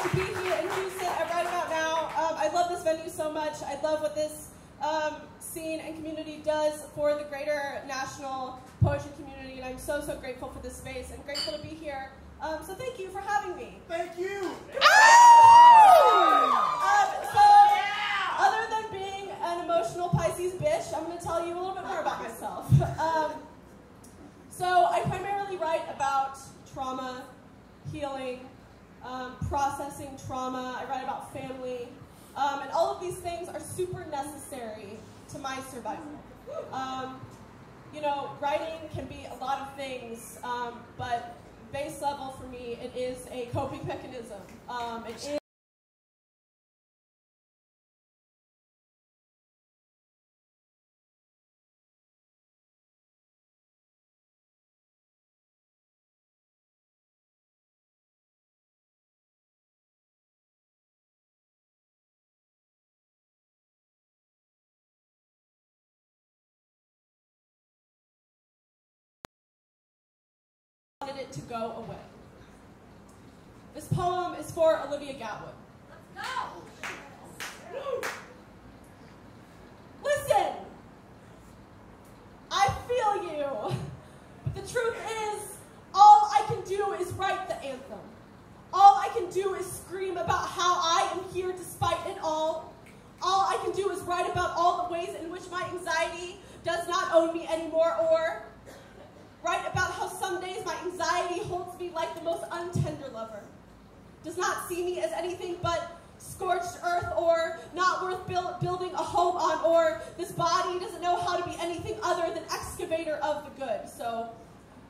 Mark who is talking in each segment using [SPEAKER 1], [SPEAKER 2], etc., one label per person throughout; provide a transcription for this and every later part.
[SPEAKER 1] to be here in Houston right about now. I love this venue so much. I love what this scene and community does for the greater national poetry community, and I'm so, so grateful for this space and grateful to be here. So thank you for having me.
[SPEAKER 2] Thank you.
[SPEAKER 1] Other than being an emotional Pisces bitch, I'm going to tell you a little bit more about myself. So I primarily write about trauma, healing, processing trauma. I write about family, and all of these things are super necessary to my survival. You know, writing can be a lot of things, but base level for me, it is a coping mechanism. It is it to go away. This poem is for Olivia Gatwood. Let's go! Listen! I feel you. But the truth is, all I can do is write the anthem. All I can do is scream about how I am here despite it all. All I can do is write about all the ways in which my anxiety does not own me anymore, or write about how some days my anxiety holds me like the most untender lover, does not see me as anything but scorched earth or not worth building a home on, or this body doesn't know how to be anything other than excavator of the good. So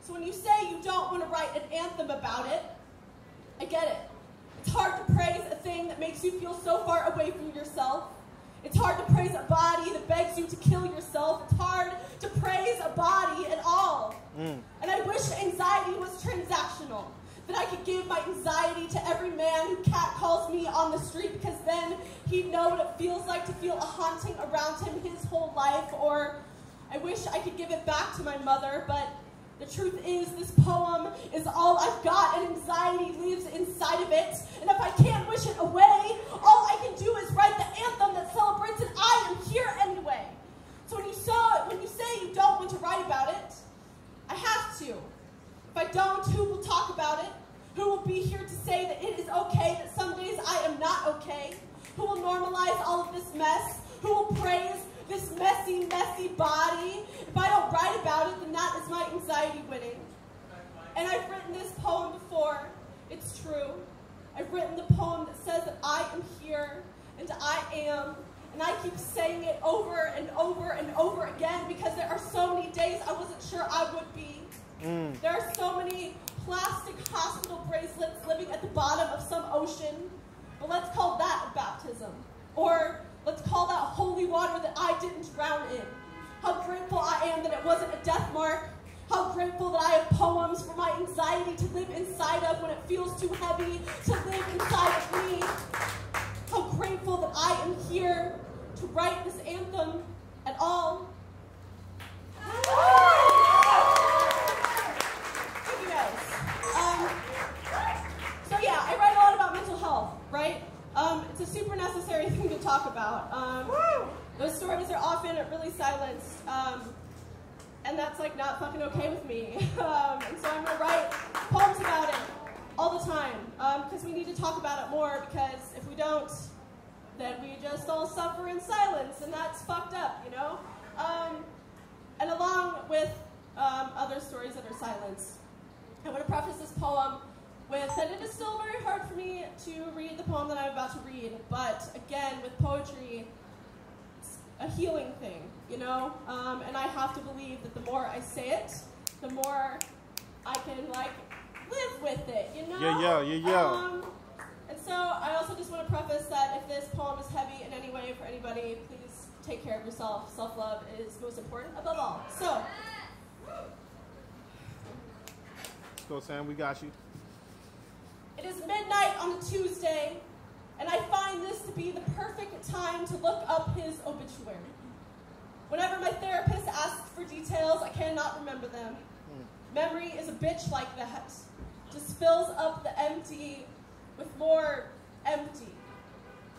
[SPEAKER 1] when you say you don't want to write an anthem about it, I get it. It's hard to praise a thing that makes you feel so far away from yourself. It's hard to praise a body that begs you to kill yourself. It's hard to praise a body at all. And I wish anxiety was transactional, that I could give my anxiety to every man who catcalls me on the street, because then he'd know what it feels like to feel a haunting around him his whole life. Or I wish I could give it back to my mother, but the truth is this poem is all I've got, and anxiety lives inside of it. And if I can't wish it away, all I can do is write the anthem that celebrates that I am here anyway. So when you say you don't want to write about it, I have to. If I don't, who will talk about it? Who will be here to say that it is okay, that some days I am not okay? Who will normalize all of this mess? Who will praise this messy, messy body? If I don't write about it, then that is my anxiety winning. And I've written this poem before. It's true. I've written the poem that says that I am here, and I am. And I keep saying it over and over and over again because there are so many days I wasn't sure I would be. There are so many plastic hospital bracelets living at the bottom of some ocean. But let's call that a baptism. Or let's call that holy water that I didn't drown in. How grateful I am that it wasn't a death mark. How grateful that I have poems for my anxiety to live inside of when it feels too heavy to live inside of me. How grateful that I am here to write this anthem at all. Thank you guys. So yeah, I write a lot about mental health, right? It's a super necessary thing to talk about. Those stories are often really silenced, and that's like not fucking okay with me. And so I'm gonna write poems about it all the time, because we need to talk about it more, because if we don't, then we just all suffer in silence, and that's fucked up, you know? And along with other stories that are silenced, I want to preface this poem with that it is still very hard for me to read the poem that I'm about to read, but again, with poetry, it's a healing thing, you know? And I have to believe that the more I say it, the more I can, like, live with it, you know?
[SPEAKER 2] Yeah.
[SPEAKER 1] And so I also just want to preface that if this poem is heavy in any way for anybody, please take care of yourself. Self-love is most important above all. So,
[SPEAKER 2] let's go, Sam. We got you.
[SPEAKER 1] It is midnight on a Tuesday, and I find this to be the perfect time to look up his obituary. Whenever my therapist asks for details, I cannot remember them. Memory is a bitch like that. Just fills up the empty with more empty.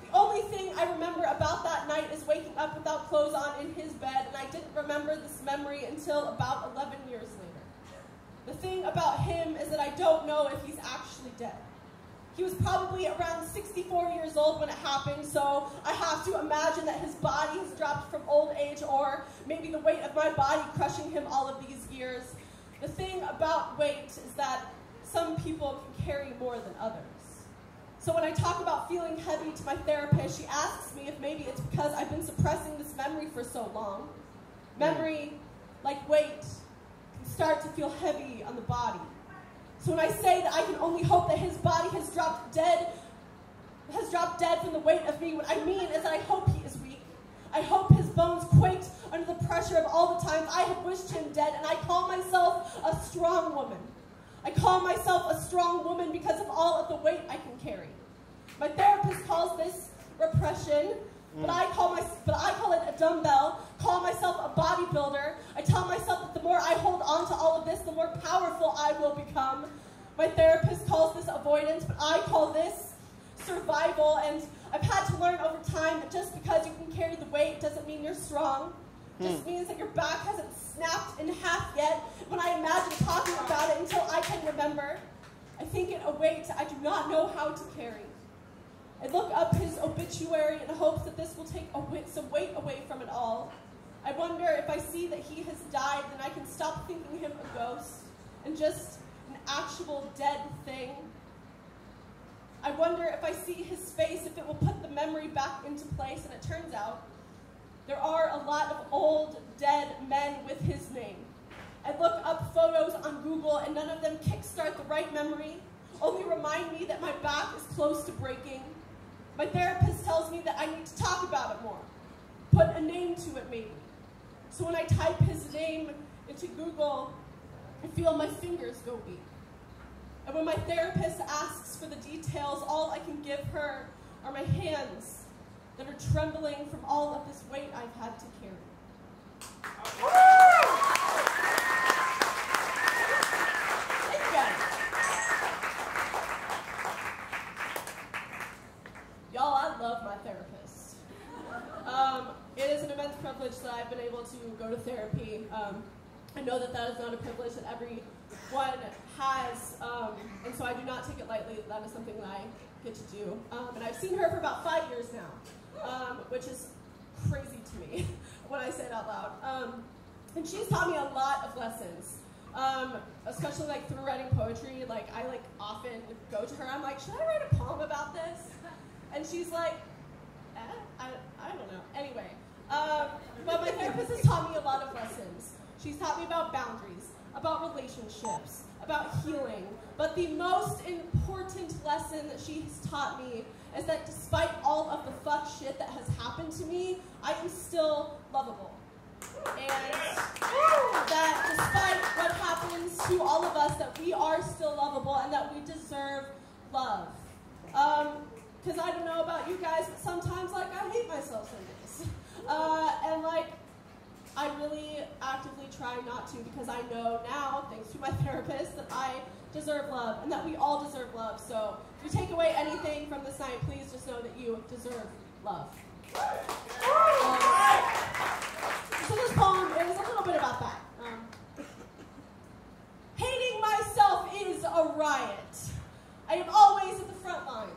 [SPEAKER 1] The only thing I remember about that night is waking up without clothes on in his bed, and I didn't remember this memory until about 11 years later. The thing about him is that I don't know if he's actually dead. He was probably around 64 years old when it happened, so I have to imagine that his body has dropped from old age, or maybe the weight of my body crushing him all of these years. The thing about weight is that some people can carry more than others. So when I talk about feeling heavy to my therapist, she asks me if maybe it's because I've been suppressing this memory for so long. Memory, like weight, can start to feel heavy on the body. So when I say that I can only hope that his body has dropped dead from the weight of me, what I mean is that I hope he is weak. I hope his bones quaked under the pressure of all the times I have wished him dead, and I call myself a strong woman. I call myself a strong woman because of all of the weight I can carry. My therapist calls this repression, but I call it a dumbbell. Call myself a bodybuilder. I tell myself that the more I hold on to all of this, the more powerful I will become. My therapist calls this avoidance, but I call this survival. And I've had to learn over time that just because you can carry the weight doesn't mean you're strong. It just means that your back hasn't snapped in half yet. When I imagine talking about it until I can remember, I think it a weight I do not know how to carry. I look up his obituary in hopes that this will take some weight away from it all. I wonder if I see that he has died, then I can stop thinking him a ghost and just an actual dead thing. I wonder if I see his face, if it will put the memory back into place, and it turns out there are a lot of old, dead men with his name. I look up photos on Google, and none of them kickstart the right memory, only remind me that my back is close to breaking. My therapist tells me that I need to talk about it more, put a name to it maybe. So when I type his name into Google, I feel my fingers go weak. And when my therapist asks for the details, all I can give her are my hands that are trembling from all of this weight I've had to carry. Thank you guys. Y'all, I love my therapist. It is an immense privilege that I've been able to go to therapy. I know that that is not a privilege that everyone has, and so I do not take it lightly that that is something that I get to do. And I've seen her for about 5 years now, which is crazy to me when I say it out loud. And she's taught me a lot of lessons, especially like through writing poetry. Like I often go to her, I'm like, should I write a poem about this? And she's like, I don't know. Anyway, but my therapist has taught me a lot of lessons. She's taught me about boundaries, about relationships, about healing. But the most important lesson that she has taught me is that despite all of the fuck shit that has happened to me, I am still lovable. And that despite what happens to all of us, that we are still lovable and that we deserve love. Because I don't know about you guys, but sometimes, like, I hate myself some days. And, like, I really actively try not to, because I know now, thanks to my therapist, that I deserve love and that we all deserve love. So if you take away anything from this night, please just know that you deserve love. So this poem is a little bit about that. Hating myself is a riot. I am always at the front lines.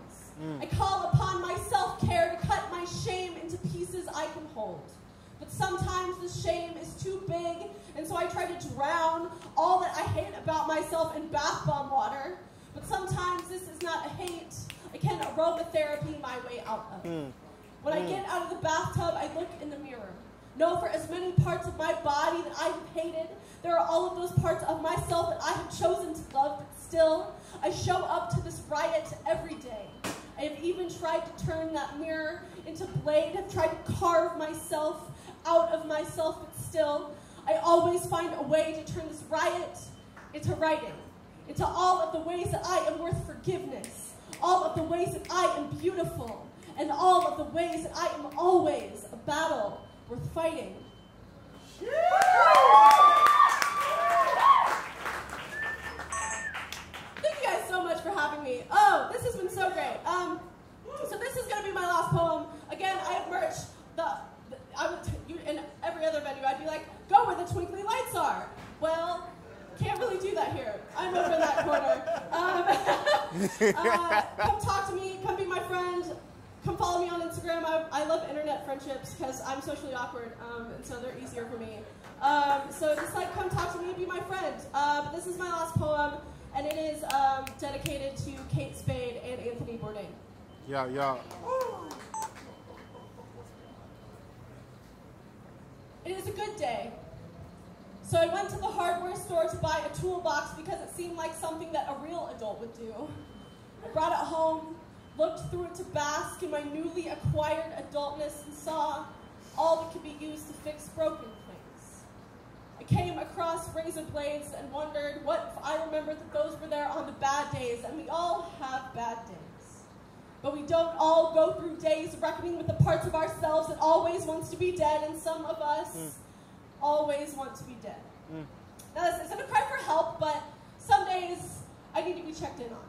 [SPEAKER 1] I call upon my self-care to cut my shame into pieces I can hold. But sometimes the shame is too big, and so I try to drown all that I hate about myself in bath bomb water. But sometimes this is not a hate. I can aromatherapy my way out of it. When I get out of the bathtub, I look in the mirror. Know for as many parts of my body that I have hated, there are all of those parts of myself that I have chosen to love, but still, I show up to this riot every day. I have even tried to turn that mirror into blade, have tried to carve myself out of myself, but still, I always find a way to turn this riot into writing, into all of the ways that I am worth forgiveness, all of the ways that I am beautiful, and all of the ways that I am always a battle worth fighting. Thank you guys so much for having me. Oh, this has been so great. Come talk to me. Come be my friend. Come follow me on Instagram. I love internet friendships because I'm socially awkward, and so they're easier for me. So just like come talk to me and be my friend. This is my last poem, and it is dedicated to Kate Spade and Anthony Bourdain.
[SPEAKER 2] Yeah.
[SPEAKER 1] It is a good day. So I went to the hardware store to buy a toolbox because it seemed like something that a real adult would do. I brought it home, looked through it to bask in my newly acquired adultness, and saw all that could be used to fix broken things. I came across razor blades and wondered what if I remembered that those were there on the bad days, and we all have bad days. But we don't all go through days reckoning with the parts of ourselves that always wants to be dead, and some of us always want to be dead. Now, it's not a cry for help, but some days I need to be checked in on.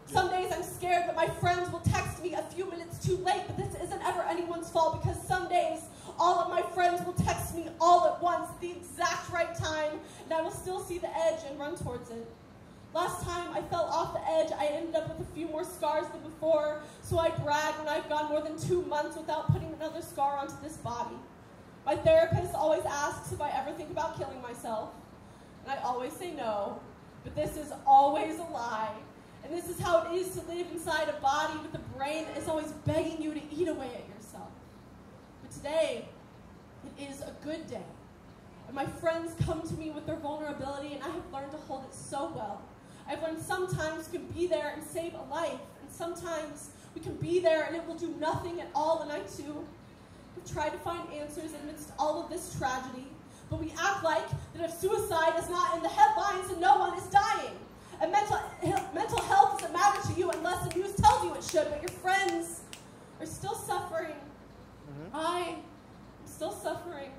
[SPEAKER 1] Some days I'm scared that my friends will text me a few minutes too late, but this isn't ever anyone's fault because some days all of my friends will text me all at once at the exact right time, and I will still see the edge and run towards it. Last time I fell off the edge, I ended up with a few more scars than before, so I brag when I've gone more than 2 months without putting another scar onto this body. My therapist always asks if I ever think about killing myself, and I always say no, but this is always a lie. And this is how it is to live inside a body with a brain that is always begging you to eat away at yourself. But today, it is a good day. And my friends come to me with their vulnerability, and I have learned to hold it so well. I've learned sometimes we can be there and save a life, and sometimes we can be there and it will do nothing at all, and I too have tried to find answers amidst all of this tragedy. But we act like that if suicide is not in the headlines, then no one is dying. And mental health doesn't matter to you unless the news tells you it should, but your friends are still suffering. I am still suffering.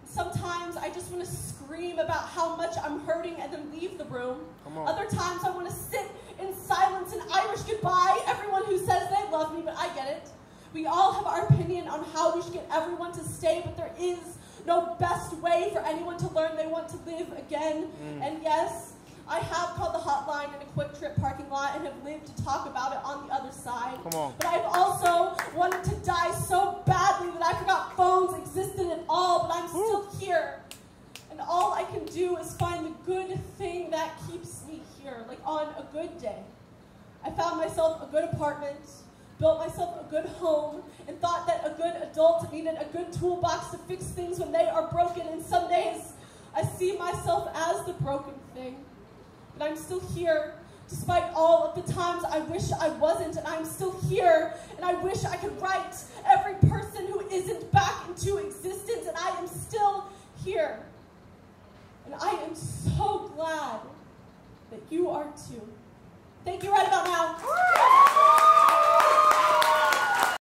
[SPEAKER 1] Sometimes I just want to scream about how much I'm hurting and then leave the room. Other times I want to sit in silence and Irish goodbye everyone who says they love me, but I get it. We all have our opinion on how we should get everyone to stay, but there is no best way for anyone to learn they want to live again. And yes, I have called the hotline in a Quick Trip parking lot and have lived to talk about it on the other side. But I've also wanted to die so badly that I forgot phones existed at all, but I'm still here. And all I can do is find the good thing that keeps me here, like on a good day. I found myself a good apartment, built myself a good home, and thought that a good adult needed a good toolbox to fix things when they are broken, and some days I see myself as the broken thing. But I'm still here, despite all of the times I wish I wasn't, and I'm still here, and I wish I could write every person who isn't back into existence, and I am still here. And I am so glad that you are too. Thank you right about now.